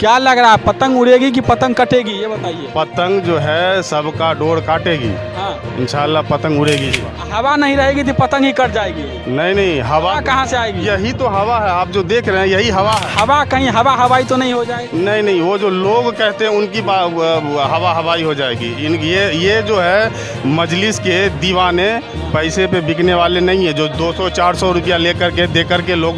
क्या लग रहा है, पतंग उड़ेगी कि पतंग कटेगी, ये बताइए। पतंग जो है सबका डोर काटेगी। हाँ। इंशाल्लाह पतंग उड़ेगी। हवा नहीं रहेगी तो पतंग ही कट जाएगी। नहीं हवा कहाँ से आएगी? यही तो हवा है, आप जो देख रहे हैं यही हवा है। हवा कहीं हवा हवाई तो नहीं हो जाएगी? नहीं वो जो लोग कहते हैं उनकी हवा हवाई हो जाएगी। ये जो है मजलिस के दीवाने पैसे पे बिकने वाले नहीं है, जो 200-400 रुपया दे करके लोग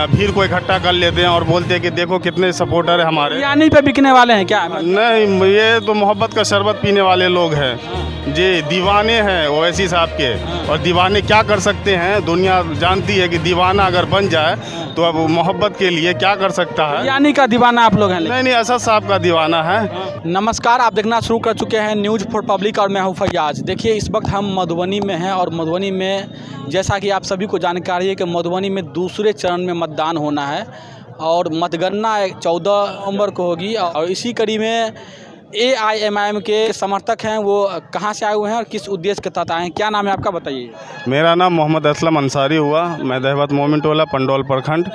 भीड़ को इकट्ठा कर लेते हैं और बोलते हैं कि देखो कितने सपोर्टर है हमारे। बिरयानी पे बिकने वाले हैं क्या? नहीं, ये तो मोहब्बत का शरबत पीने वाले लोग हैं जी, दीवाने हैं ओवैसी साहब के। और दीवाने क्या कर सकते हैं, दुनिया जानती है कि दीवाना अगर बन जाए तो अब मोहब्बत के लिए क्या कर सकता है। बिरयानी का दीवाना आप लोग हैं? नहीं असद साहब का दीवाना है। नमस्कार, आप देखना शुरू कर चुके हैं न्यूज़ फॉर पब्लिक और मैं हूं फैयाज। देखिए इस वक्त हम मधुबनी में हैं और मधुबनी में जैसा कि आप सभी को जानकारी है कि मधुबनी में दूसरे चरण में मतदान होना है और मतगणना 14 नवंबर को होगी। और इसी कड़ी में AIMIM के समर्थक हैं, वो कहाँ से आए हुए हैं और किस उद्देश्य के तहत आए हैं, क्या नाम है आपका, बताइए। मेरा नाम मोहम्मद असलम अंसारी हुआ, मैं दहवत मोमिन टोला पंडौल प्रखंड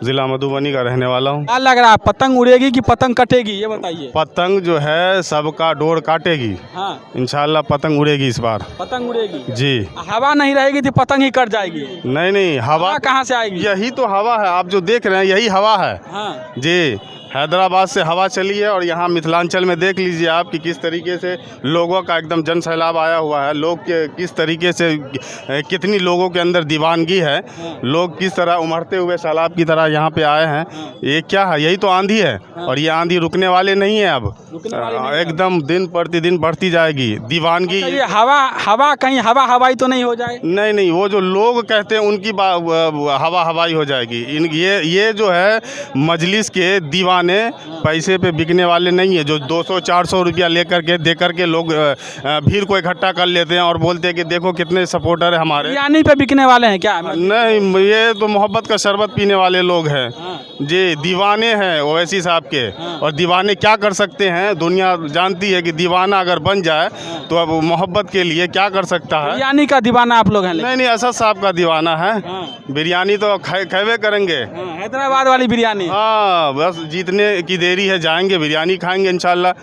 ज़िला मधुबनी का रहने वाला हूँ। क्या लग रहा है, पतंग उड़ेगी कि पतंग कटेगी, ये बताइए। पतंग जो है सबका डोर काटेगी। हाँ। इंशाल्लाह पतंग उड़ेगी इस बार। पतंग उड़ेगी जी। हवा नहीं रहेगी तो पतंग ही कट जाएगी। नहीं हवा कहाँ से आएगी? यही तो हवा है, आप जो देख रहे हैं यही हवा है। हाँ। जी, हैदराबाद से हवा चली है और यहाँ मिथिलांचल में देख लीजिए आप कि किस तरीके से लोगों का एकदम जन सैलाब आया हुआ है। लोग के किस तरीके से कितनी लोगों के अंदर दीवानगी है, लोग किस तरह उमड़ते हुए सैलाब की तरह यहाँ पे आए हैं। ये क्या है, यही तो आंधी है और ये आंधी रुकने वाले नहीं है। अब एकदम दिन प्रतिदिन बढ़ती जाएगी दीवानगी। ये हवा कहीं हवा हवाई तो नहीं हो जाए? नहीं वो जो लोग कहते हैं उनकी हवा हवाई हो जाएगी। ये जो है मजलिस के दीवाने पैसे पे बिकने वाले नहीं है, जो 200-400 रुपया दे करके लोग भीड़ को इकट्ठा कर लेते हैं और बोलते हैं कि देखो कितने सपोर्टर है हमारे। बिरयानी पे बिकने वाले हैं क्या? नहीं, ये तो मोहब्बत का शरबत पीने वाले लोग हैं जी, दीवाने हैं ओवैसी साहब के। और दीवाने क्या कर सकते हैं, दुनिया जानती है कि दीवाना अगर बन जाए तो अब मोहब्बत के लिए क्या कर सकता है। बिरयानी का दीवाना आप लोग हैं? नहीं असद साहब का दीवाना है। बिरयानी तो खेवे करेंगे। हैदराबाद वाली बिरयानी। हाँ, बस जीतने की देरी है, जाएंगे बिरयानी खाएंगे इंशाल्लाह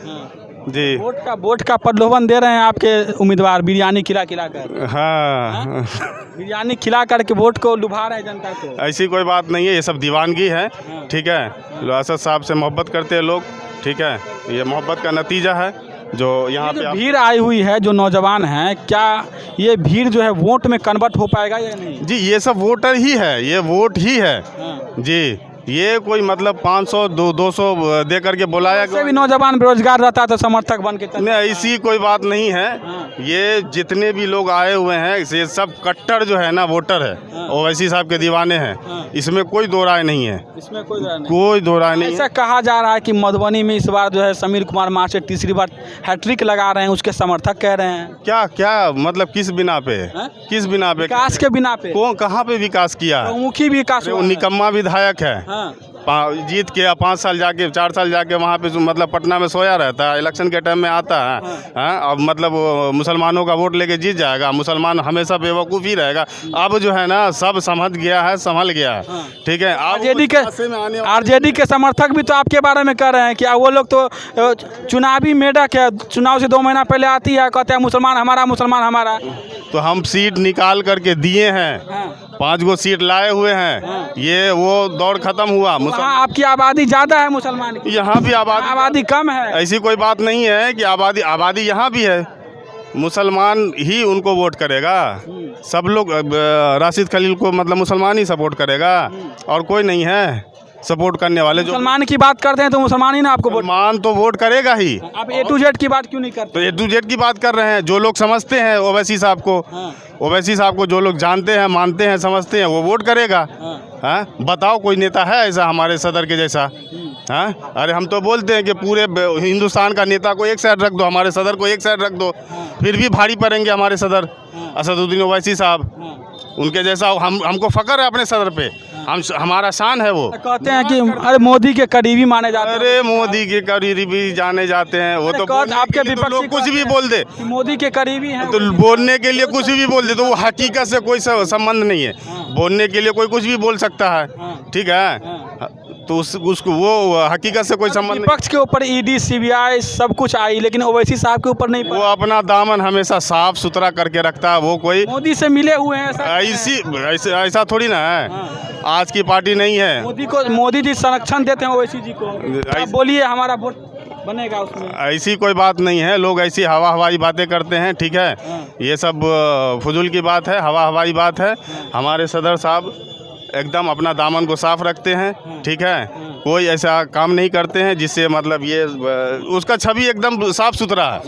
जी। वोट का प्रलोभन दे रहे हैं आपके उम्मीदवार, बिरयानी खिला कर। हाँ बिरयानी खिला करके वोट को लुभा रहे हैं जनता को। ऐसी कोई बात नहीं है, ये सब दीवानगी है। ठीक है, असद साहब से मोहब्बत करते हैं लोग। ठीक है, ये मोहब्बत का नतीजा है जो यहाँ पे भीड़ आई हुई है, जो नौजवान हैं, क्या ये भीड़ जो है वोट में कन्वर्ट हो पाएगा या नहीं? जी, ये सब वोटर ही है, ये वोट ही है जी। ये कोई मतलब 500-200 दे करके बुलाया कोई भी नौजवान बेरोजगार रहता है तो समर्थक बन के नहीं, ऐसी कोई बात नहीं है। ये जितने भी लोग आए हुए हैं ये सब कट्टर जो है ना वोटर है, ओवैसी साहब के दीवाने हैं। इसमें कोई दो राय नहीं है, इसमें कोई दो राय नहीं। ऐसा कहा जा रहा है कि मधुबनी में इस बार जो है समीर कुमार महासेठ तीसरी बार हैट्रिक लगा रहे हैं, उसके समर्थक कह रहे हैं। क्या मतलब किस बिना पे? किस बिना पे? विकास के बिना पे। कहाँ पे विकास किया? मुखी विकास। निकम्मा विधायक है, जीत के 5 साल जाके 4 साल जाके वहाँ पे मतलब पटना में सोया रहता है, इलेक्शन के टाइम में आता है। अब मतलब मुसलमानों का वोट लेके जीत जाएगा, मुसलमान हमेशा बेवकूफ़ ही रहेगा। अब जो है ना सब समझ गया है, संभल गया है। ठीक है, RJD के समर्थक भी तो आपके बारे में कह रहे हैं कि वो लोग तो चुनावी मेढक है, चुनाव से 2 महीना पहले आती है, कहते हैं मुसलमान हमारा। तो हम सीट निकाल करके दिए हैं, 5 गो सीट लाए हुए हैं। ये वो दौड़ खत्म हुआ। आपकी आबादी ज़्यादा है मुसलमान की, यहाँ भी आबादी कम है। ऐसी कोई बात नहीं है कि आबादी यहाँ भी है, मुसलमान ही उनको वोट करेगा। सब लोग राशिद खलील को मतलब मुसलमान ही सपोर्ट करेगा और कोई नहीं है सपोर्ट करने वाले। जो मुसलमान की बात करते हैं तो मुसलमान ही ना आपको मुसलमान तो वोट करेगा ही। आप A to Z की बात क्यों नहीं करते? तो A to Z की बात कर रहे हैं, जो लोग समझते हैं ओवैसी साहब को, ओवैसी साहब को जो लोग जानते हैं, मानते हैं, समझते हैं, वो वोट करेगा। बताओ कोई नेता है ऐसा हमारे सदर के जैसा? अरे हम तो बोलते हैं कि पूरे हिंदुस्तान का नेता को एक साइड रख दो, हमारे सदर को एक साइड रख दो, फिर भी भारी पड़ेंगे हमारे सदर असदुद्दीन ओवैसी साहब। उनके जैसा हमको फ़ख्र है अपने सदर पे, हमारा शान है। वो कहते हैं कि अरे मोदी के करीबी माने जाते हैं। अरे मोदी के करीबी जाने जाते हैं, वो तो आपके विपक्षी लोग कुछ भी बोल दे, मोदी के करीबी हैं तो बोलने के लिए कुछ भी बोल दे, तो वो हकीकत से कोई संबंध नहीं है। बोलने के लिए कोई कुछ भी बोल सकता है। ठीक है, तो उसको वो हकीकत से कोई संबंध नहीं। विपक्ष के ऊपर ईडी सीबीआई सब कुछ आई, लेकिन ओवैसी साहब के ऊपर नहीं वो पड़ा। अपना दामन हमेशा साफ सुथरा करके रखता है। वो कोई मोदी से मिले हुए हैं ऐसा थोड़ी ना है। हाँ। आज की पार्टी नहीं है। मोदी जी संरक्षण देते हैं ओवैसी जी को। आप बोलिए हमारा वोट बनेगा उसमें। ऐसी कोई बात नहीं है। लोग ऐसी हवाई बातें करते हैं, ठीक है। ये सब फजूल की बात है, हवाई बात है। हमारे सदर साहब एकदम अपना दामन को साफ रखते हैं, ठीक है। कोई ऐसा काम नहीं करते हैं जिससे मतलब ये उसका छवि एकदम साफ सुथरा है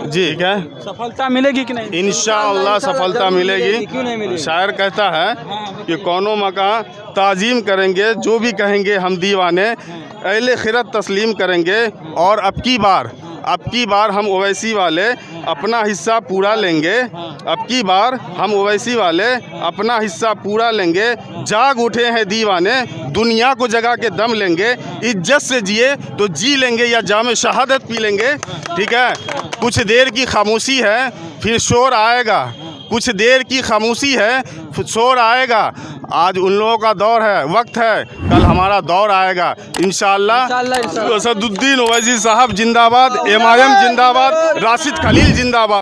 जी, ठीक है। सफलता मिलेगी कि नहीं? इंशाअल्लाह सफलता मिलेगी। क्यों नहीं मिलेगी? शायर कहता है कि कौनो मकां ताजीम करेंगे, जो भी कहेंगे हम दीवाने, अहले खिरत तस्लीम करेंगे। और अब की बार हम ओवैसी वाले अपना हिस्सा पूरा लेंगे। अब की बार हम ओवैसी वाले अपना हिस्सा पूरा लेंगे। जाग उठे हैं दीवाने, दुनिया को जगा के दम लेंगे। इज्जत से जिए तो जी लेंगे या जामे शहादत पी लेंगे, ठीक है। कुछ देर की खामोशी है, फिर शोर आएगा। कुछ देर की खामोशी है, फिर शोर आएगा। आज उन लोगों का दौर है, वक्त है, कल हमारा दौर आएगा इंशाअल्लाह। असदुद्दीन ओवैसी साहब जिंदाबाद, MIM जिंदाबाद, राशिद खलील जिंदाबाद।